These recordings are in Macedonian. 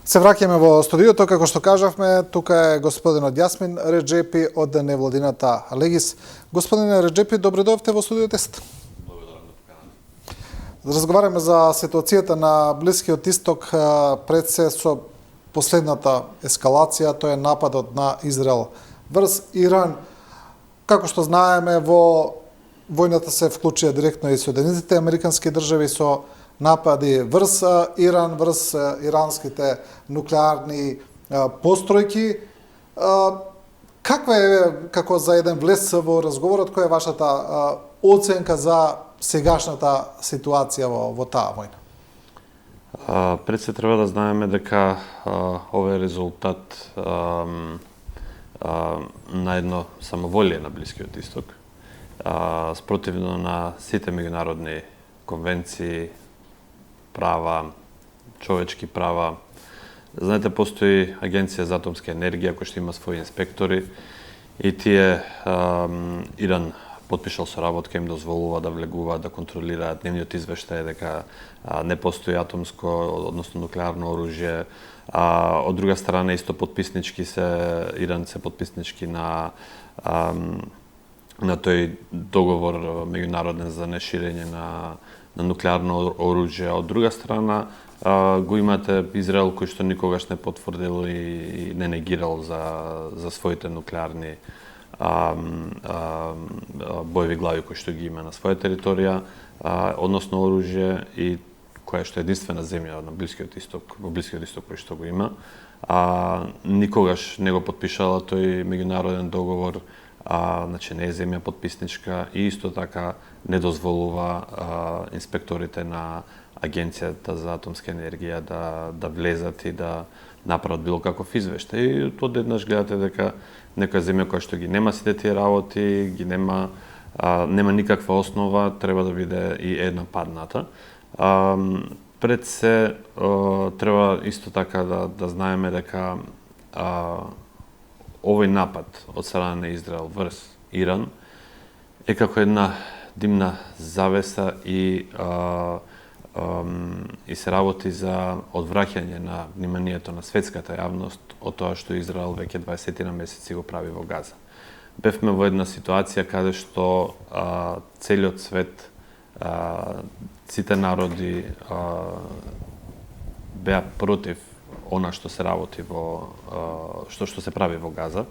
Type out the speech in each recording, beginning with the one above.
Се враќаме во студиото, како што кажавме, тука е господинот Јасмин Реџепи од невладината Легис. Господине Реџепи, добре дојдовте во студио 10. Разговараме за ситуацијата на Блискиот Исток пред се со последната ескалација, тоа е нападот на Израел врз Иран. Како што знаеме, во војната се вклучија директно и Соединетите Американски држави со напади врз Иран, врз иранските нуклеарни постројки. Каква е, како за еден влез во разговорот, која е вашата оценка за сегашната ситуација во таа војна? Пред се треба да знаеме дека овој резултат на едно самоволие на Блискиот Исток, спротивно на сите меѓународни конвенции, права, човечки права. Знаете, постои Агенција за атомска енергија која што има своји инспектори и тие Иран потпишал соработка, им дозволува да влегуваат, да контролираат дневниот извештај дека не постои атомско, односно нуклеарно оружје. Од друга страна исто подписнички Иран се подписнички на тој договор меѓународен за неширење на нуклеарно оружје. Од друга страна го имате Израел кој што никогаш не потврдил и не негирал за своите нуклеарни боеви глави кои што ги има на своја територија, односно оружје, и која што е единствена земја на Блискиот Исток, во Блискиот Исток кој што го има. Никогаш не го потпишала тој меѓународен договор, значи не е земја подписничка и исто така не дозволува инспекторите на Агенцијата за атомска енергија да влезат и да направат било каков извештај. И одеднаш гледате дека некоја земја која што ги нема сите тие работи, нема никаква основа, треба да биде и една падната. Пред се треба исто така да знаеме дека овој напад од страна на Израел врз Иран е како една димна завеса и се работи за одвраќање на вниманието на светската јавност од тоа што Израел веќе 20 на месеци го прави во Газа. Бевме во една ситуација каде што целиот свет, сите народи беа против она што се работи што се прави во Газа,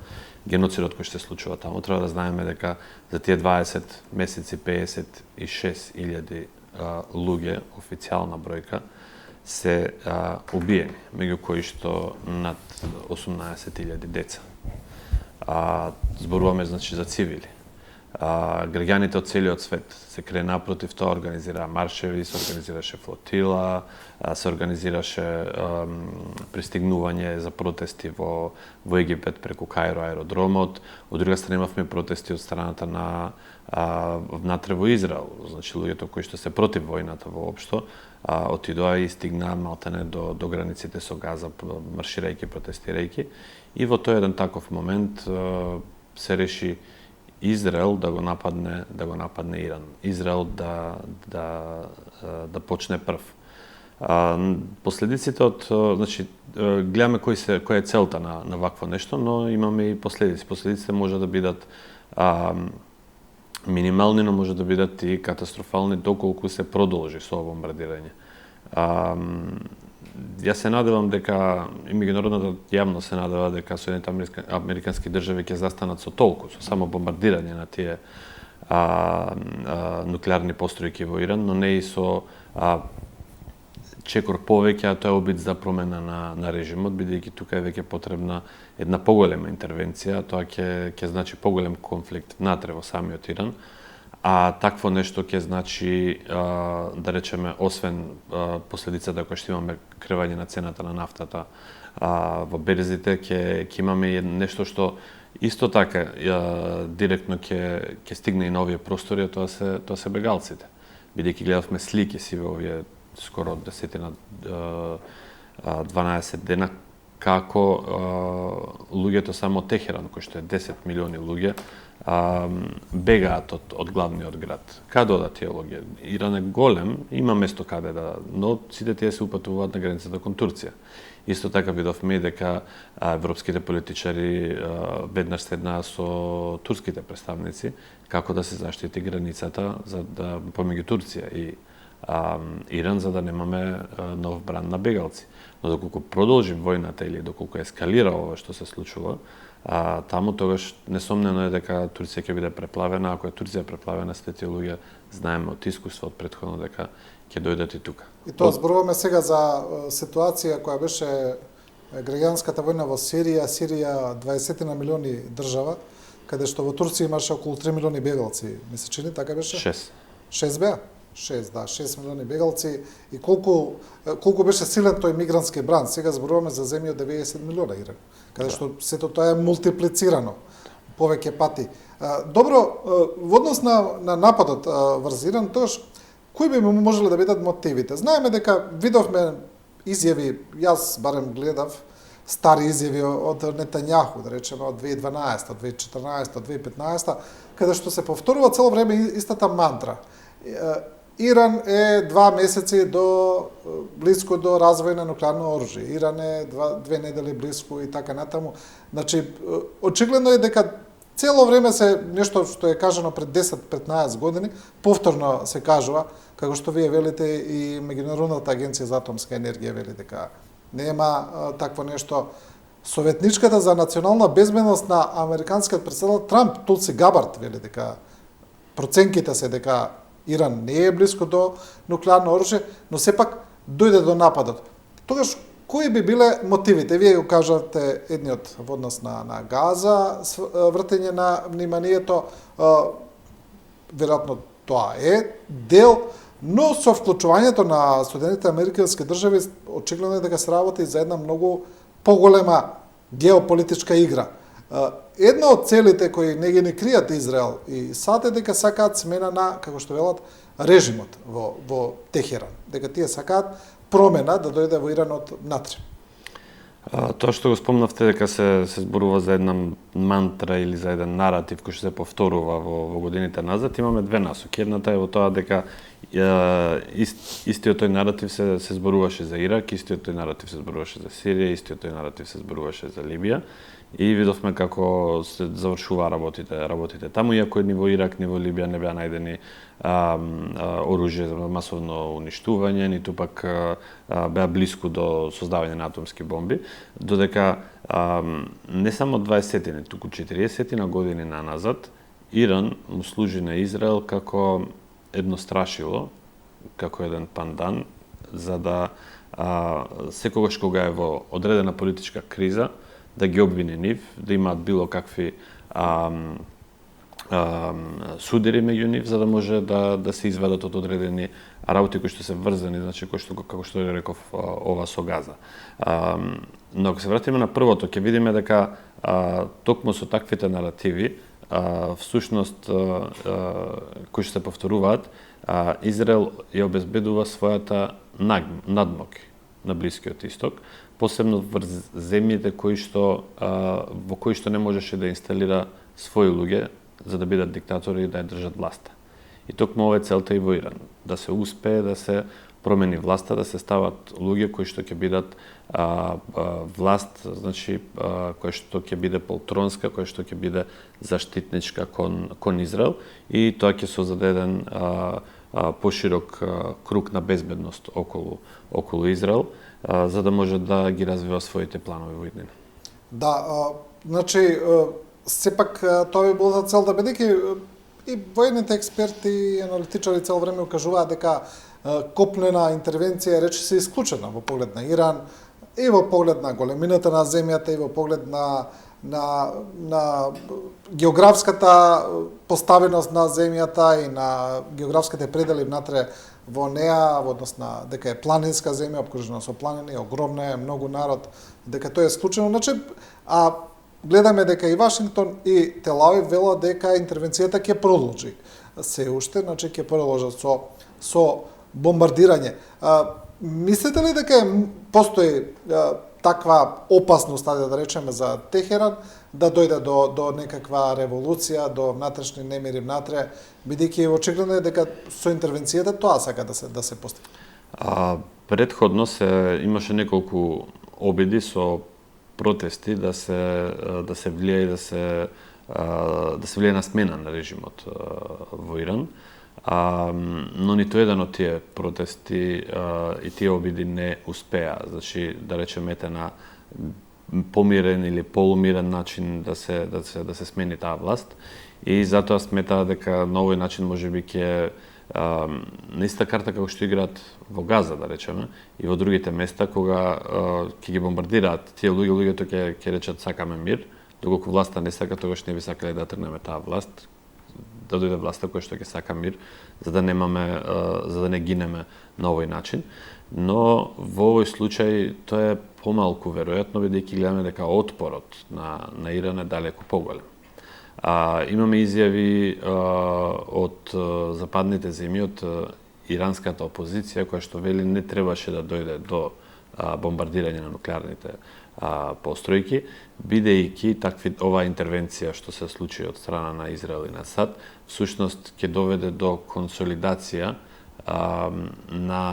геноцидот кој што се случува таму. Треба да знаеме дека за тие 20 месеци 56.000 луѓе, официјална бројка, се убиени, меѓу кои што над 18.000 деца. Зборуваме значи за цивили. Граѓаните од целиот свет се крена против тоа, организираа маршеви, се организираше флотила, се организираше пристигнување за протести во Египет преку Каиро аеродромот. Од друга страна имавме протести од страната на внатре во Израел, значи луѓето кои што се против војната воопшто, отидоа и стигнаа малтене до границите со Газа, марширајќи, протестирајќи. И во тој еден таков момент се реши Израел да го нападне Иран. Израел да почне прв. Последиците од, значи, гледаме која е целта на вакво нешто, но имаме и последици. Последиците може да бидат минимални, но може да бидат и катастрофални доколку се продолжи со бомбардирање. Јас се надевам дека и меѓународната јавност се надева дека Соединетите Американски држави ќе застанат со толку, со само бомбардирање на тие нуклеарни постројки во Иран, но не и со чекор повеќе, а тоа е обид за промена на режимот, бидејќи тука е веќе потребна една поголема интервенција, тоа ќе значи поголем конфликт внатре во самиот Иран. А такво нешто ќе значи, да речеме, освен последицата која што имаме кревање на цената на нафтата во берзите, ќе имаме и нешто што исто така директно ќе стигне и на овие простори, тоа се бегалците. Бидејќи гледавме слики си во овие скоро 10 на 12 дена како луѓето само од Техеран, кој што е 10 милиони луѓе, бегаат од главниот град. Каде одат тие луѓе? Иран е голем, има место каде да, но сите тие се упатуваат на границата кон Турција. Исто така видовме дека европските политичари веднаш седнаа со турските представници како да се заштити границата помеѓу Турција и Иран, за да немаме нов бран на бегалци. Но доколку продолжи војната или доколку ескалира ова што се случува, таму тогаш несомнено е дека Турција ќе биде преплавена. Ако е Турција преплавена, сите тие луѓе знаеме од искуство од претходно дека ќе дојдат и тука. И тоа зборуваме сега за ситуација која беше граѓанската војна во Сирија, 20 на милиони држава, каде што во Турција имаше околу 3 милиони бегалци, ми се чини, така беше? 6 беа? 6 милиони бегалци и колку беше силен тој мигрантски бран. Сега зборуваме за земја од 90 милиона Иран, каде што сето тоа е мултиплицирано повеќе пати. Добро, во однос на нападот врз Иран, тоаш кои би можеле да бидат мотивите? Знаеме дека видовме изјави, јас барем гледав стари изјави од Нетањаху, да речеме од 2012, 2014, 2015, каде што се повторува цело време истата мантра. Иран е 2 месеци близко до развој на нуклеарно оружје. Иран е 2 недели близко и така натаму. Значи, очигледно е дека цело време се нешто што е кажано пред 10-15 години, повторно се кажува, како што вие велите и Меѓународната агенција за атомска енергија вели дека нема такво нешто. Советничката за национална безбедност на американскиот претседател Трамп, Тулси Габард, вели дека проценките се дека Иран не е близко до нуклеарно оружје, но сепак дојде до нападот. Тогаш, кои би биле мотивите? Вие го кажавте едниот во однос на Газа, вртење на вниманието, веројатно тоа е дел, но со вклучувањето на Соединетите американски држави, очигледно е дека се работи за една многу поголема геополитичка игра. Една од целите кои не ги не кријат Израел и САД е дека сакаат смена на, како што велат, режимот во Техеран. Дека тие сакаат промена да дојде во Иранот натре. Тоа што го спомнавте дека се зборува за една мантра или за еден наратив кој што се повторува во годините назад, имаме две насоки. Едната е во тоа дека истиот тој наратив се зборуваше за Ирак, истиот тој наратив се зборуваше за Сирија, истиот тој наратив се зборуваше за Либија. И видовме како се завршува работите таму, иако ни во Ирак, ни во Либија не беа најдени оружје за масовно уништување, ниту пак беа близко до создавање на атомски бомби, додека не само 20-тини, туку 40 години назад, Иран му служи на Израел како едно страшило, како еден пандан, за да секогаш кога е во одредена политичка криза, да ги обвини нив, да имаат било какви судири меѓу нив, за да може да се изведат од одредени работи кои што се врзани, значи како што реков ова со Газа. Но ако се вратиме на првото, ќе видиме дека токму со таквите наративи, всушност кои што се повторуваат, Израел ја обезбедува својата надмок на Блискиот Исток, посебно врз земјите во кои што не можеше да инсталира своји луѓе за да бидат диктатори и да ја држат власта. И токму ова е целта и во Иран, да се успее да се промени власта, да се стават луѓе кои што ќе бидат власт, значи која што ќе биде полтронска, која што ќе биде заштитничка кон Израел, и тоа ќе создаде еден поширок круг на безбедност околу Израел, за да може да ги развива своите планови во иднина. Да, значи сепак тоа би било за цел да бидејќи и воените експерти и аналитичари цел време укажуваат дека копнена интервенција рече се исклучена во поглед на Иран и во поглед на големината на земјата и во поглед на географската поставеност на земјата и на географските предели внатре во неа, во однос на дека е планинска земја, обкружена со планини, огромна е, многу народ, дека тоа е исклучено. Значи, гледаме дека и Вашингтон и Тел-Авив велат дека интервенцијата ќе продолжи. Се уште, значи ќе продолжат со бомбардирање. Мислите ли дека постои таква опасност, да речеме, за Техеран, да дојде до некаква револуција, до внатрешни немири внатре, бидејќи очигледно е дека со интервенцијата тоа сака да се постигне. Претходно имаше неколку обиди со протести да се влие и да се влие на смена на режимот во Иран. Но ниту еден од тие протести и тие обиди не успеа, значи да речеме на помирен или полумирен начин да се смени таа власт, и затоа сметаа дека на овој начин можеби ќе на иста карта како што играат во Газа, да речеме, и во другите места кога ќе ги бомбардираат тие луѓето ќе речат сакаме мир, доколку власта не сака, тогаш не би сакале да тргнеме таа власт, да дојде власта која што ќе сака мир, за да не гинеме на овој начин. Но во овој случај тоа е помалку веројатно, бидејќи гледаме дека отпорот на Иран е далеку поголем. Имаме изјави од западните земји, од иранската опозиција, која што вели не требаше да дојде до бомбардирање на нуклеарните постројки, бидејќи оваа интервенција што се случи од страна на Израел и на САД, всушност ќе доведе до консолидација на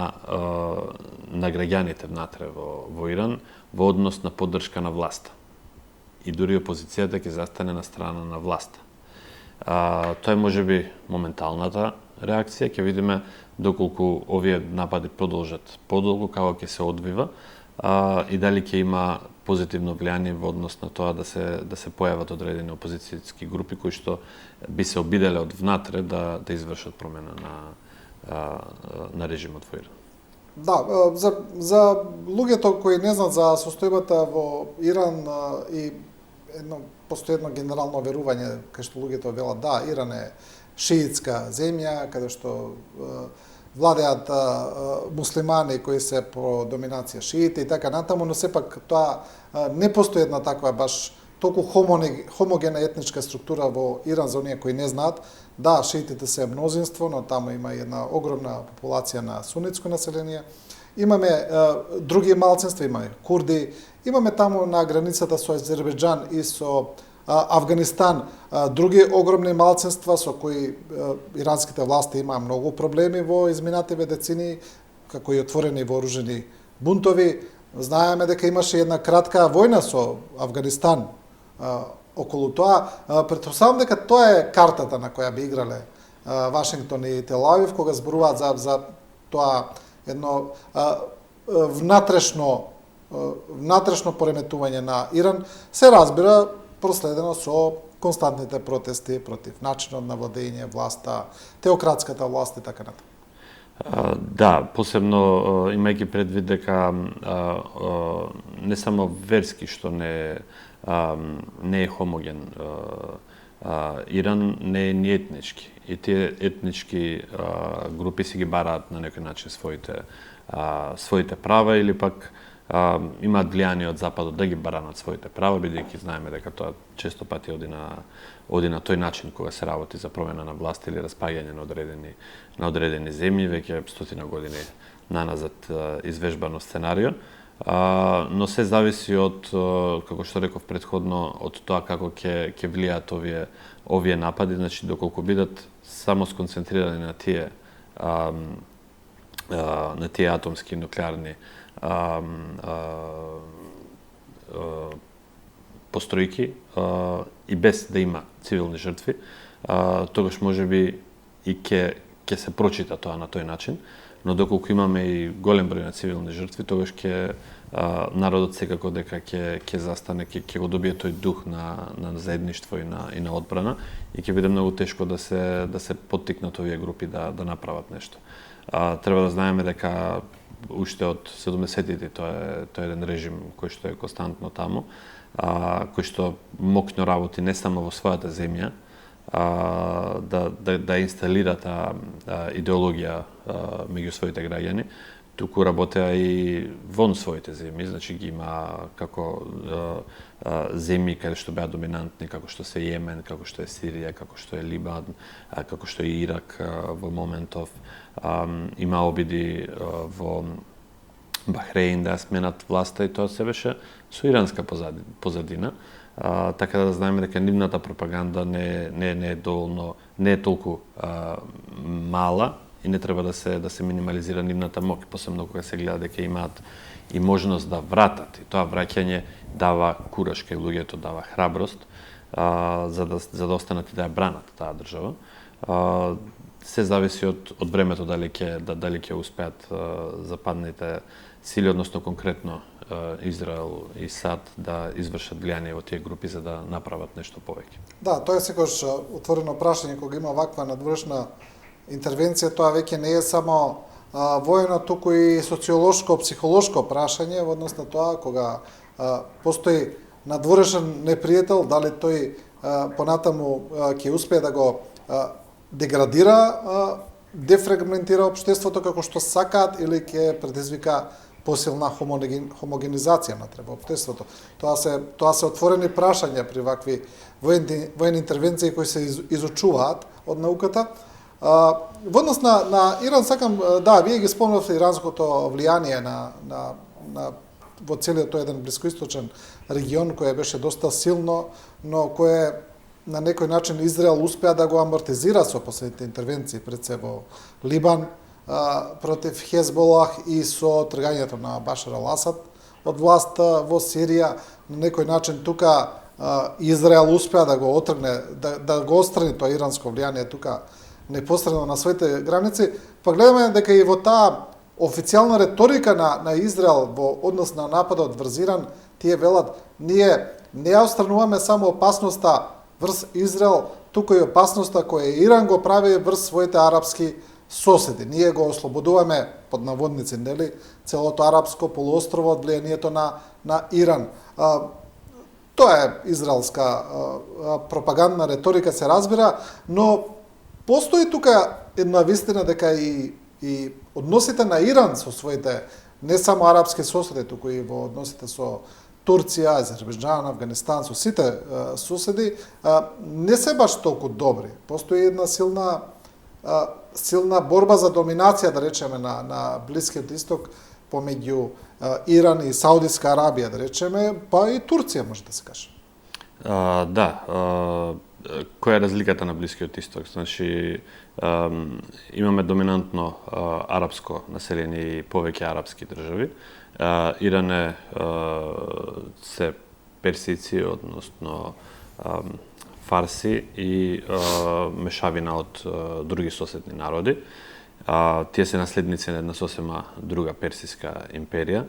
граѓаните внатре во Иран во однос на поддршка на власта. И дури опозицијата ќе застане на страна на власта. Тоа е можеби моменталната реакција, ќе видиме доколку овие напади продолжат подолго, како ќе се одвива, и дали ќе има позитивно влијание во однос на тоа да се појават одредени опозицијски групи кои што би се обиделе од внатре да извршат промена на режимот во Иран. Да, за луѓето кои не знаат за состојбата во Иран и постои едно генерално верување кај што луѓето велат да, Иран е шиитска земја каде што владеат муслимани кои се по доминација шиити и така натаму, но сепак тоа не постои една таква баш толку хомогена етничка структура во Иран за оние кои не знаат. Да, шиитите се мнозинство, но таму има една огромна популација на сунитско население. Имаме други малцинства, имаме курди, имаме таму на границата со Азербејџан и со Авганистан други огромни малцинства со кои иранските власти имаа многу проблеми во изминативе децени, како и отворени вооружени бунтови. Знаеме дека имаше една кратка војна со Авганистан околу тоа. Претпоставам дека тоа е картата на која би играле Вашингтон и Тел Авив кога зборуваат за тоа едно внатрешно пореметување на Иран, се разбира проследено со константните протести против начинот на владење, власта, теократската власт и така натаму. Да, посебно имајќи предвид дека не само верски што не е хомоген Иран, не е ни етнички. И тие етнички групи си ги бараат на некој начин своите права или пак имаат влијание од Западот да ги баранат своите права, бидејќи знаеме дека тоа често пати оди на тој начин кога се работи за промена на власт или распаѓање на одредени земји, веќе 100 години наназад извежбано сценарио. Но се зависи од, како што реков претходно, од тоа како ќе влијаат овие напади, значи доколку бидат само сконцентрирани на тие атомски нуклеарни постројки и без да има цивилни жртви, тогаш можеби и ќе се прочита тоа на тој начин, но доколку имаме и голем број на цивилни жртви, тогаш народот секако дека ќе застане, ќе го добие тој дух на заедништво и на одбрана и ќе биде многу тешко да се поттикнат овие групи да направат нешто. Треба да знаеме дека уште од 70-тите тоа е еден режим кој што е константно таму, кој што мокно работи не само во својата земја, да инсталира таа идеологија меѓу своите граѓани, туку работеа и вон своите земји, значи ги има како земји каде што беа доминантни, како што се Јемен, како што е Сирија, како што е Либан, како што е Ирак во моментов. Има обиди Бахреин да сменат власта, и тоа се беше со иранска позадина. Така да знаеме дека нивната пропаганда не е доволно, не е толку мала и не треба да се минимализира нивната моќ, посебно кога се гледа дека имаат и можност да вратат. И тоа враќање дава кураж кај луѓето, дава храброст за да останат и да ја бранат таа држава. Се зависи од времето дали ќе успеат западните сили, односно конкретно Израел и САД да извршат влијание во тие групи за да направат нешто повеќе. Да, тоа е секогаш отворено прашање кога има ваква надворешна интервенција, тоа веќе не е само воено, туку и социолошко, психолошко прашање во однос на тоа кога постои надворешен непријател, дали тој понатаму ќе успее да го деградира, дефрагментира општеството како што сакаат или ќе предизвика посилна хомогенизација на општеството. Тоа се отворени прашања при вакви воени интервенции кои се изучуваат од науката. Во однос на Иран сакам, да, вие ги спомнавте иранското влијание во целиот тој еден блискоисточен регион кој беше доста силно, но кое на некој начин Израел успеа да го амортизира со последните интервенции пред се во Либан против Хезболах и со тргањето на Башар ал-Асад од власта во Сирија. На некој начин тука Израел успеа да го отргне, да го отстрани тоа иранско влијание тука непосредно на своите граници. Па гледаме дека и во таа официјална реторика на Израел во однос на нападот врз Иран, тие велат, ние не ја отстрануваме само опасноста врз Израел, туку и опасноста која Иран го прави врз своите арапски соседи. Ние го ослободуваме, под наводници, нели, целото арапско полуострово од влијанието на Иран. Тоа е израелска пропагандна реторика, се разбира, но постои тука една вистина дека и односите на Иран со своите не само арапски соседи, туку и во односите со Турција, Азербејџан, Афганистан, со сите соседи, не се баш толку добри. Постои една силна борба за доминација, да речеме, на Блискиот Исток помеѓу Иран и Саудиска Арабија, да речеме, па и Турција, може да се каже. Да, која е разликата на Блискиот Исток? Значи, имаме доминантно арапско население и повеќе арапски држави. Иран е се персици, односно фарси и мешавина од други соседни народи. Тие се наследници на една сосема друга персиска империја.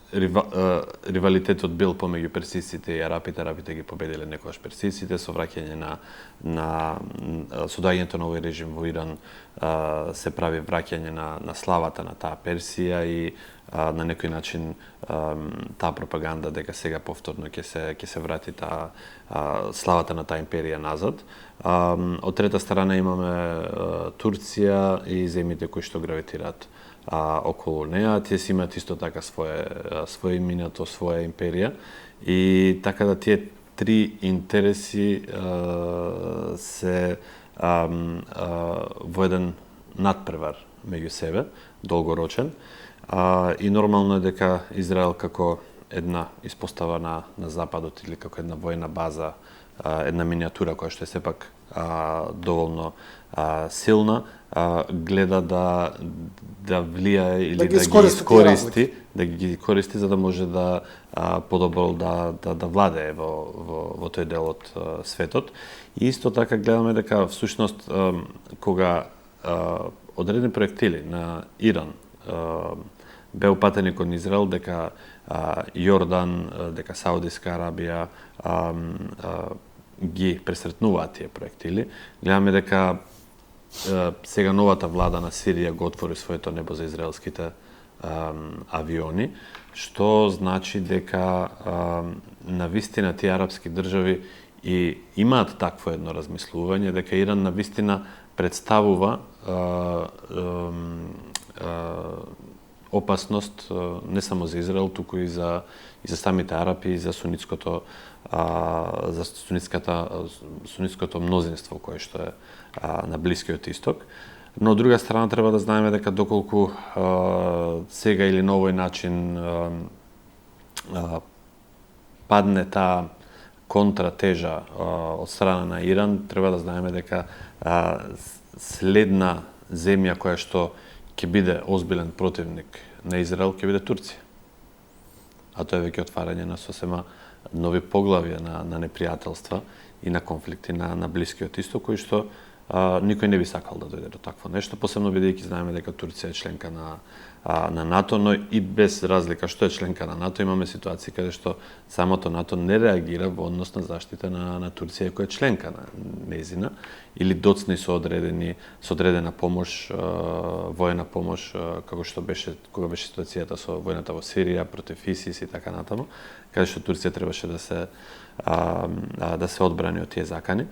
Ривалитетот бил помеѓу персиците и арапите. Арапите ги победиле некогаш персиците со враќање на со доаѓањето на овој режим во Иран се прави враќање на славата на таа Персија и на некој начин таа пропаганда дека сега повторно ќе се врати таа славата на таа империја назад. Од трета страна имаме Турција и земјите кои што гравитираат околу неа. Тие си имаат исто така своје минато, своја империја, и така да тие три интереси се во еден надпревар меѓу себе, долгорочен, и нормално е дека Израел како една испостава на Западот или како една војна база, една миниатура која што е сепак доволно силна, гледа да влијае или да ги користи за да може да подобро да владее во тој дел од светот. И исто така гледаме дека всушност кога одредени проектили на Иран беа упатени кон Израел, дека Јордан, дека Саудиска Арабија ги пресретнуваат тие проектили. Гледаме дека сега новата влада на Сирија го отвори своето небо за израелските авиони, што значи дека навистина тие арапски држави и имаат такво едно размислување, дека Иран навистина представува опасност не само за Израел, туку и за самите арапи и за сунитското мнозинство кое што е на Блискиот Исток. Но од друга страна треба да знаеме дека доколку сега или на овој начин падне таа контратежа од страна на Иран, треба да знаеме дека следна земја која што ќе биде озбилен противник на Израел ќе биде Турција. А тоа е веќе отварање на сосема нови поглавја на непријателства и на конфликти на Блискиот Исток, кои што никој не би сакал да дојде до такво нешто, посебно бидејќи знаеме дека Турција е членка на НАТО, но и без разлика што е членка на НАТО, имаме ситуации каде што самото НАТО не реагира во однос на заштита на Турција која е членка на нејзина, или доцни со одредена помош, воена помош, како што беше кога беше ситуацијата со војната во Сирија против ISIS и така натаму, каде што Турција требаше да се одбрани од тие закани.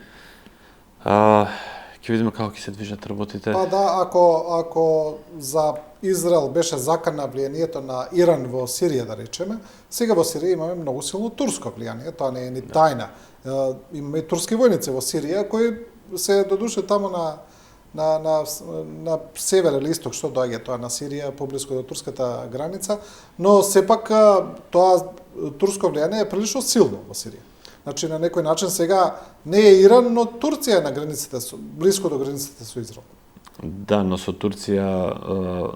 Ќе видиме како ќе се движат работите. Па да, ако за Израел беше закана влијанието на Иран во Сирија, да речеме, сега во Сирија имаме многу силно турско влијание, тоа не е ни тајна. Имаме и турски војници во Сирија кои се додуше таму на север или исток, што доаѓа тоа на Сирија, поблиску до турската граница, но сепак тоа турско влијание е прилично силно во Сирија. Значи, на некој начин сега не е Иран, но Турција е на границите, близко до границите со Израел. Да, но со Турција,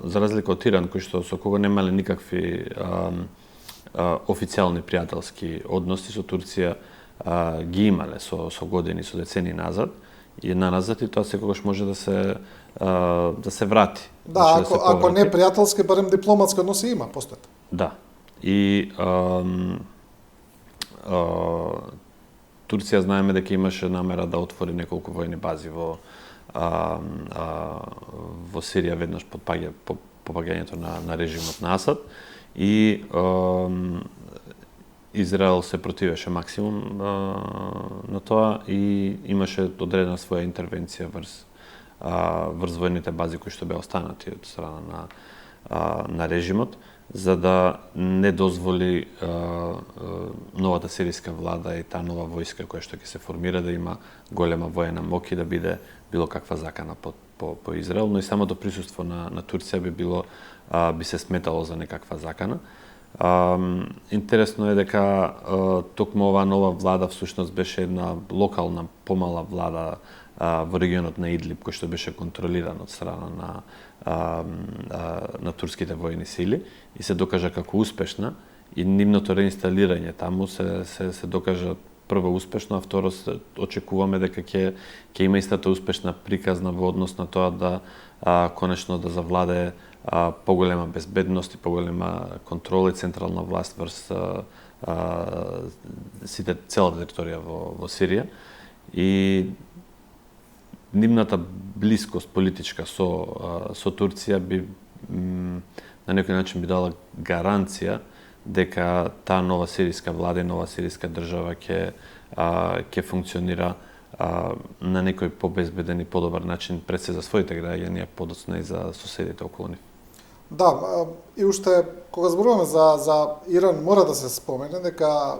за разлика од Иран, кој што со кого немале никакви официјални пријателски односи, со Турција ги имале со години, со децени назад, и назад, и тоа секогаш може да се врати. Да, значи, ако не пријателски, барем дипломатски односи има, постојат. Да. И Турција знаеме дека имаше намера да отвори неколку војни бази во Сирија веднаш по паѓањето на режимот на Асад, и Израел се противеше максимум на тоа и имаше одредена своја интервенција врз војните бази кои што беа останати од страна на режимот, за да не дозволи новата сиријска влада и таа нова војска која што ќе се формира да има голема воена моќ и да биде било каква закана по Израел, но и самото присуство на Турција би се сметало за некаква закана. Интересно е дека токму оваа нова влада всушност беше една локална помала влада во регионот на Идлиб, кој што беше контролиран од страна на турските војни сили и се докажа како успешна, и нивното реинсталирање таму се докажа прво успешно, а второ очекуваме дека ќе има истата успешна приказна во однос на тоа да конечно да завладее поголема безбедност и поголема контрола и централна власт врз целата територија во Сирија, и нивната блискост политичка со Турција би на некој начин би дала гаранција дека таа нова сиријска влада и нова сиријска држава ќе функционира на некој побезбеден и подобар начин пред се за своите граѓани, а подоцна и за соседите околу нив. Да, и уште кога зборуваме за Иран, мора да се спомене дека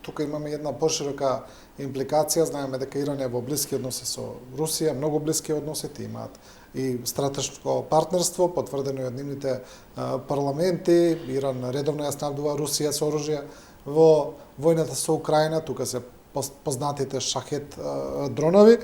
тука имаме една поширока импликација. Знаеме дека Иран е во блиски односи со Русија, многу блиски односи, имаат и стратешко партнерство, потврдено и од нивните парламенти. Иран редовно ја снабдува Русија со оружје во војната со Украина, тука се познатите шахет дронови,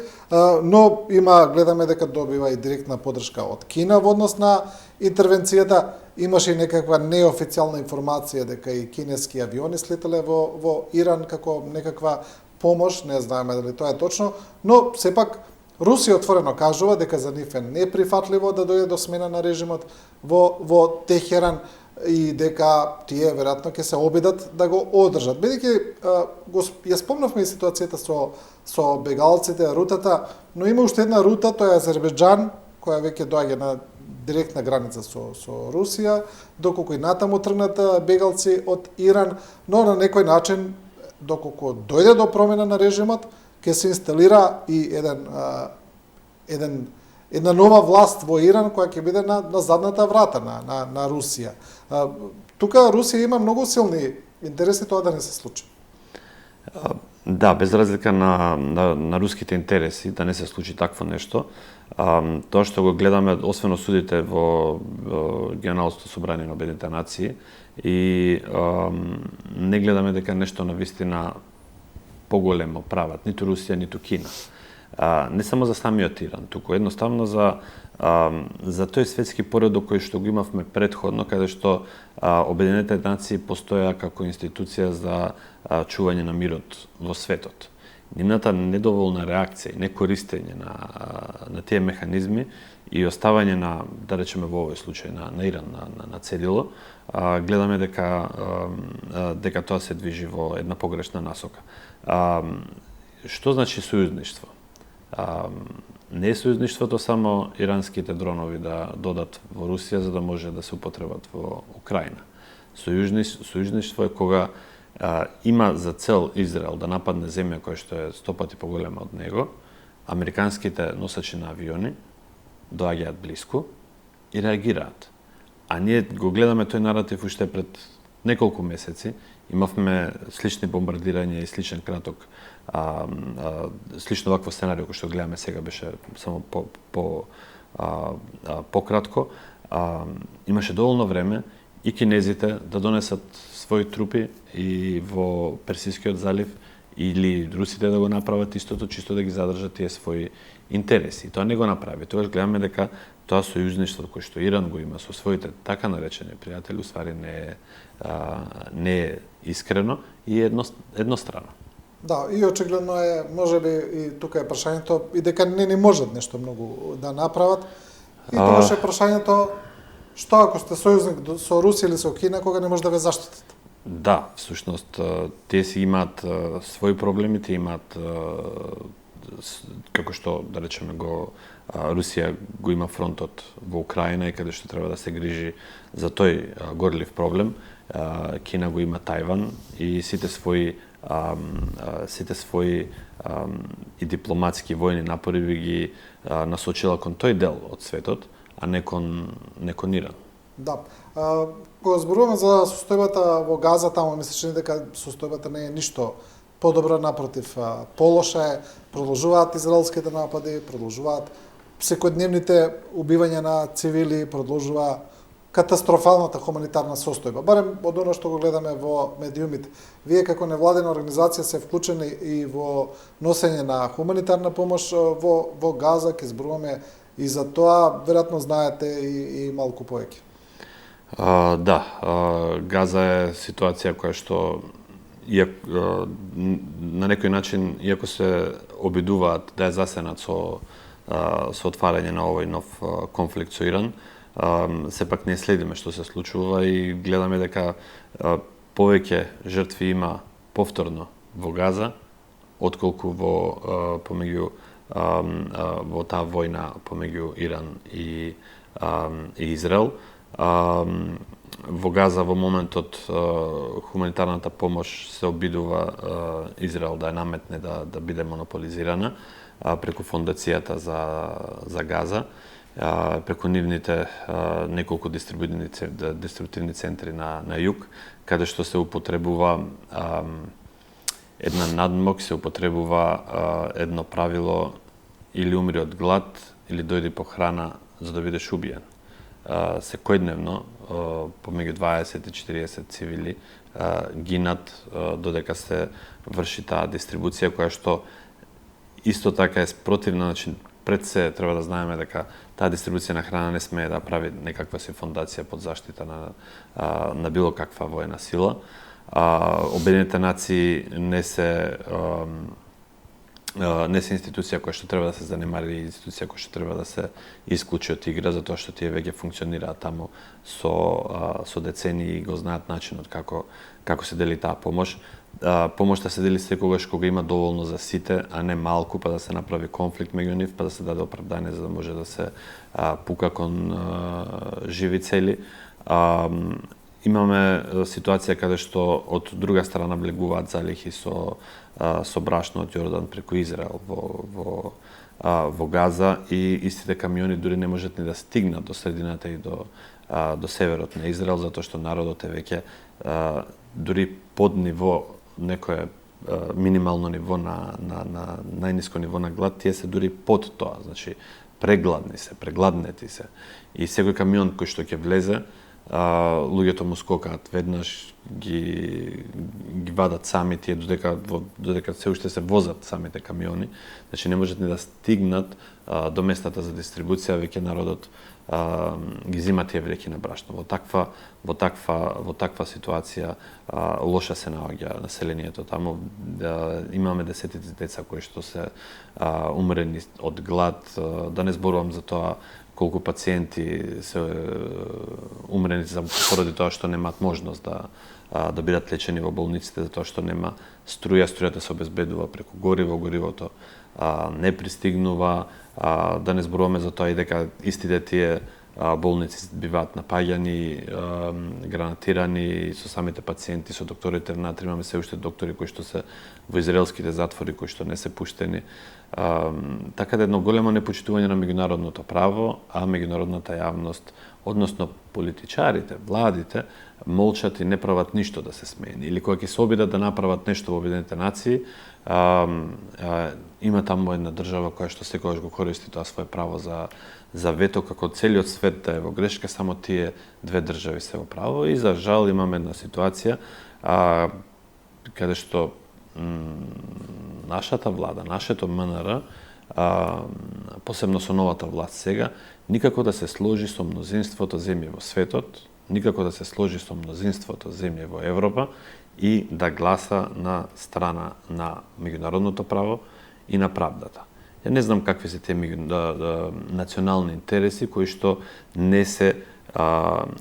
но гледаме дека добива и директна поддршка од Кина во однос на интервенцијата. Имаше и некаква неофицијална информација дека и кинески авиони слетале во Иран како некаква помош, не знаеме дали тоа е точно, но сепак Русија отворено кажува дека за нив е неприфатливо да дојде до смена на режимот во Техеран и дека тие веројатно ќе се обидат да го одржат. Бидејќи ја спомнавме и ситуацијата со бегалците, рутата, но има уште една рута, тоа е Азербејџан, која веќе доаѓа на директна граница со Русија, доколку и натаму тргнат бегалци од Иран, но на некој начин, доколку дојде до промена на режимот, ќе се инсталира и една нова власт во Иран која ќе биде на задната врата на Русија. Тука Русија има многу силни интереси тоа да не се случи. Да, без разлика на руските интереси да не се случи такво нешто, Тоа што го гледаме, освен осудите во Генералното собрание на Обединетите нации, и не гледаме дека нешто на вистина поголемо прават, ниту Русија, ниту Кина. Не само за самиот Иран, туку едноставно за тој светски поредок кој што го имавме претходно, каде што Обединетите нации постоја како институција за чување на мирот во светот. Нивната недоволна реакција и некористење на тие механизми и оставање на, да речеме во овој случај, на Иран на цедило, гледаме дека тоа се движи во една погрешна насока. Што значи сојузништво? Не е сојузништвото само иранските дронови да додат во Русија за да може да се употребат во Украина. Сојузништво е кога има за цел Израел да нападне земја која што е 100 пати поголема од него, американските носачи на авиони доаѓаат блиску и реагираат. А ние го гледаме тој наратив уште пред неколку месеци, имавме слични бомбардирања и сличен краток, слично вакво сценарио кој што гледаме сега беше само пократко. Имаше доволно време и кинезите да донесат своји трупи и во Персискиот залив или русите да го направат истото, чисто да ги задржат тие своји интереси. Тоа не го направи. Тогаш гледаме дека тоа сојузништво кој што Иран го има со своите така наречени пријатели, уствари не е искрено и еднострано. Да, и очигледно е, можеби и тука е прашањето, и дека не ни можат нешто многу да направат. И тогаш е прашањето, што ако сте сојузник со Русија или со Кина, кога не може да ве заштитат? Да, всушност, тие си имаат своји проблеми, тие имаат, како што, да речеме, Русија го има фронтот во Украина и каде што треба да се грижи за тој горлив проблем. Кина го има Тајван и сите своји и дипломатски војни напори би ги насочила кон тој дел од светот, а не кон Иран. Да. Кога зборуваме за состојбата во Газа, таму ми се чини дека состојбата не е ништо подобра, напротив, полоша е, продолжуваат израелските напади, продолжуваат секојдневните убивања на цивили, продолжува катастрофалната хуманитарна состојба. Барем од оно што го гледаме во медиумите. Вие како невладена организација се вклучени и во носење на хуманитарна помош во Газа, ќе зборуваме и за тоа, веројатно знаете и малку повеќе. Да, Газа е ситуација која што на некој начин, иако се обидуваат да е засенат со отварање на овој нов конфликт со Иран, сепак не следиме што се случува и гледаме дека повеќе жртви има повторно во Газа, отколку во таа војна помеѓу Иран и Израел. Во Газа во моментот хуманитарната помош се обидува Израел да ја наметне да биде монополизирана преку фондацијата за Газа, преку нивните неколку дистрибутивни центри на југ, каде што се употребува една надмок, се употребува едно правило или умри од глад, или дојди по храна за да бидеш убиен. Секојдневно помеѓу 20 и 40 цивили гинат додека се врши таа дистрибуција која што исто така е спротивна, значи пред се треба да знаеме дека таа дистрибуција на храна не смее да прави некаква си фондација под заштита на било каква воена сила. Обединетите нации не се институција која што треба да се занемари, институција која што треба да се исклучи од игра, затоа што тие веќе функционираат таму со децении и го знаат начинот како се дели таа помош. Помошта се дели секогаш кога има доволно за сите, а не малку, па да се направи конфликт меѓу нив, па да се даде оправдание за да може да се пука кон живи цели. Имаме ситуација каде што од друга страна влегуваат залихи со брашно од Јордан преку Израел во Газа и истите камиони дури не можат ни да стигнат до средината и до северот на Израел, затоа што народот е веќе дури под ниво, некое минимално ниво на најниско ниво на глад, тие се дури под тоа. Значи, прегладнети се. И секој камион кој што ќе влезе, луѓето му скокаат веднаш, ги вадат сами тие додека се уште се возат самите камиони, значи не можат ни да стигнат до местата за дистрибуција, веќе народот ги зима тие вреќи на брашно. Во таква ситуација лоша се наоѓа населението таму. Имаме десетици деца кои што се умрени од глад, да не зборувам за тоа колку пациенти се умрени поради тоа што немаат можност да бидат лечени во болниците, затоа што нема струја, струјата се обезбедува преку гориво, горивото не пристигнува, да не зборуваме за тоа и дека истите тие болници биваат напаѓани, гранатирани со самите пациенти, со докторите. Внатре имаме се уште доктори кои што се во израелските затвори, кои што не се пуштени. Така да едно големо непочитување на меѓународното право, а меѓународната јавност, односно политичарите, владите, молчат и не прават ништо да се смени. Или кога ќе се обидат да направат нешто во Обединетите нации, има таму една држава која што секогаш го користи тоа свое право за вето, како целиот свет да е во грешка, само тие две држави се во право. И за жал имаме една ситуација каде што нашата влада, нашето МНР, посебно со новата власт сега, никако да се сложи со мнозинството земји во светот, никако да се сложи со мнозинството земји во Европа и да гласа на страна на меѓународното право и на правдата. Ја не знам какви се тие национални интереси кои што не се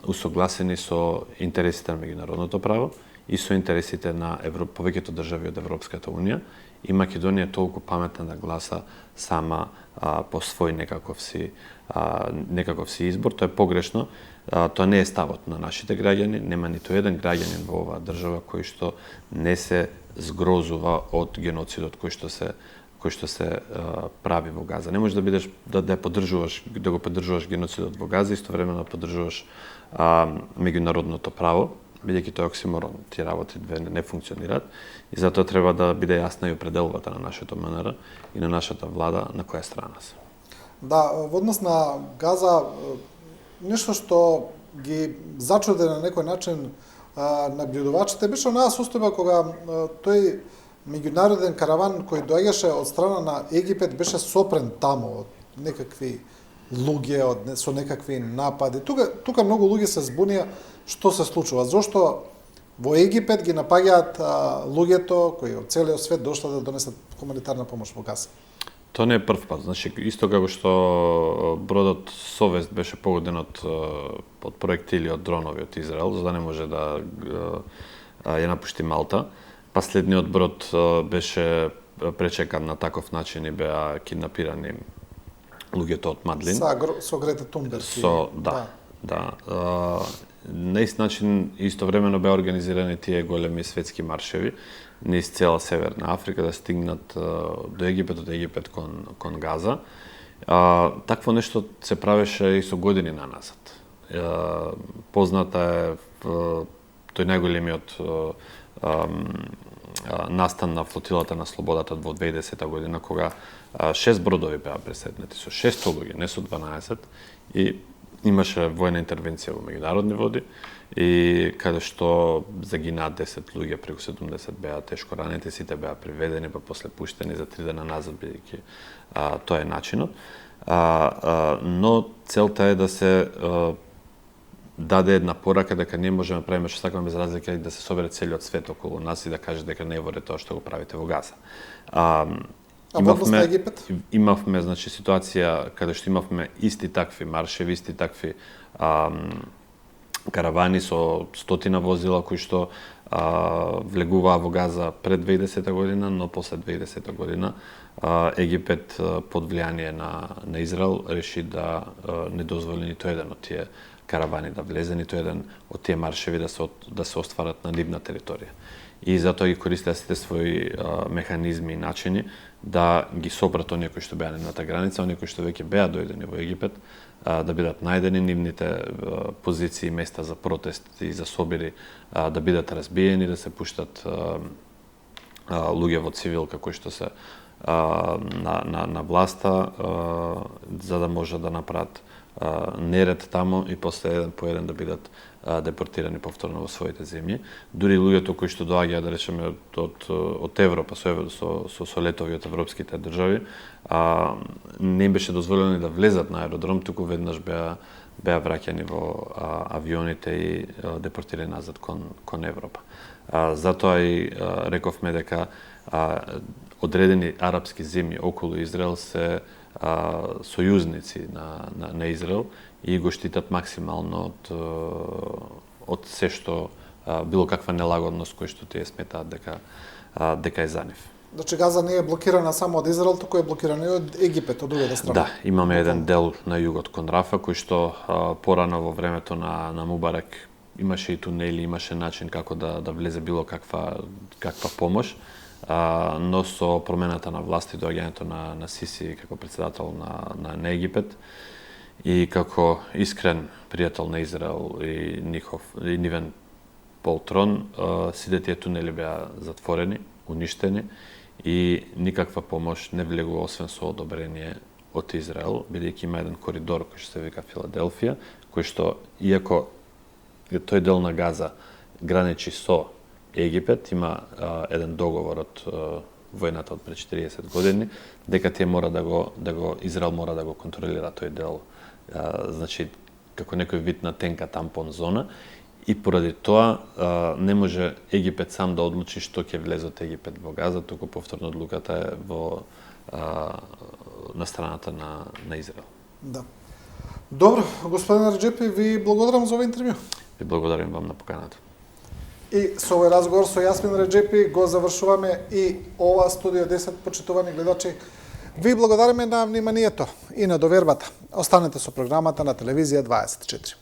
усогласени со интересите на меѓународното право и со интересите на повеќето држави од Европската унија, и Македонија е толку паметна да гласа сама по свој некаков си избор. Тоа е погрешно. Тоа не е ставот на нашите граѓани. Нема ниту еден граѓанин во оваа држава кој што не се згрозува од геноцидот кој што се прави во Газа. Не можеш да бидеш да го поддржуваш геноцидот во Газа и истовремено поддржуваш меѓународното право, бидејќи тоа е оксиморон. Тие работи две не функционираат и затоа треба да биде јасна и определбата на нашето МНР и на нашата влада на која страна се. Да, во однос на Газа, нешто што ги зачуди на некој начин набљудувачите беше онаа состојба кога тој меѓународен караван кој доаѓаше од страна на Египет беше сопрен таму од некакви луѓе, со некакви напади. Тука многу луѓе се збунија што се случува. Зошто во Египет ги напаѓаат луѓето кои од целиот свет дошла да донесат хуманитарна помош во Газа? Тоа не е прв пат. Значи, исто како што бродот Совест беше погоден од проектили од дронови од Израел, за да не може да ја напушти Малта. Последниот брод беше пречекан на таков начин и беа киднапирани луѓето од Мадлин. Со Грета Тунберг. Да. На ист начин истовремено беа организирани тие големи светски маршеви низ цела Северна Африка да стигнат до Египет, од Египет кон Газа. Такво нешто се правеше и со години наназад. Позната е тој најголемиот настан на флотилата на слободата во 2010 година, кога 6 бродови беа преседнати со 600 луѓе, не со 12, и имаше војна интервенција во меѓународни води, и каде што загинаат 10 луѓе, преку 70 беа тешко ранети, сите беа приведени, па после пуштени за 3 дена назад, бидејќи тоа е начинот. Но целта е да се даде една порака дека не можеме да правиме што сакаме без разлика и да се собере целиот свет околу нас и да каже дека не е тоа што го правите во Газа. Имавме значи ситуација каде што имавме исти такви маршеви, исти такви каравани со стотина возила кои што влегуваа во Газа пред 2010 година, но после 2010 година Египет под влијание на Израел реши да не дозволи ниту еден од тие каравани да влезе, ниту еден од тие маршеви да се остварат на нивна територија. И затоа ги користеа сите своји механизми и начини да ги сопрат оние кои што беа на нивната граница, оние кои што веќе беа дојдени во Египет, да бидат најдени нивните позиции, места за протест и за собири да бидат разбиени, да се пуштат луѓе во цивилка кои што се на власта, за да може да направат неред тамо и после еден по еден да бидат депортирани повторно во своите земји. Дури луѓето кои што доаѓаат, да речеме, од Европа со летови од европските држави, не им беше дозволено да влезат на аеродром, туку веднаш беа враќани во авионите и депортирани назад кон Европа. Затоа и рековме дека одредени арапски земји околу Израел се сојузници на Израел и го штитат максимално од се што било каква нелагодност кој што тие сметаат дека е за нив. Значи Газа не е блокирана само од Израел, туку е блокирана и од Египет, од другата страна. Да, имаме еден дел на југот кон Рафа кој што порано во времето на Мубарак имаше и тунели, имаше начин како да влезе било каква помош. Но со промената на власт и доаѓањето на Сиси како председател на Египет и како искрен пријател на Израел и нивен полтрон, сите тие тунели беа затворени, уништени и никаква помош не влегува освен со одобрение од Израел, бидејќи има еден коридор кој што се вика Филаделфија, кој што, иако тој дел на Газа граничи со Египет, има еден договор од војната од пред 40 години, дека тие мора Израел мора да го контролира тој дел, значи како некој вид на тенка тампон зона, и поради тоа не може Египет сам да одлучи што ќе влезе од Египет во Газа, туку повторно одлуката е на страната на Израел. Да. Добро, господин Реджепи, ви благодарам за овој интервју. Ви благодарам вам на поканата. И со овој разговор со Јасмин Реджепи го завршуваме и ова студио 10, почитувани гледачи. Ви благодариме на вниманието и на довербата. Останете со програмата на телевизија 24.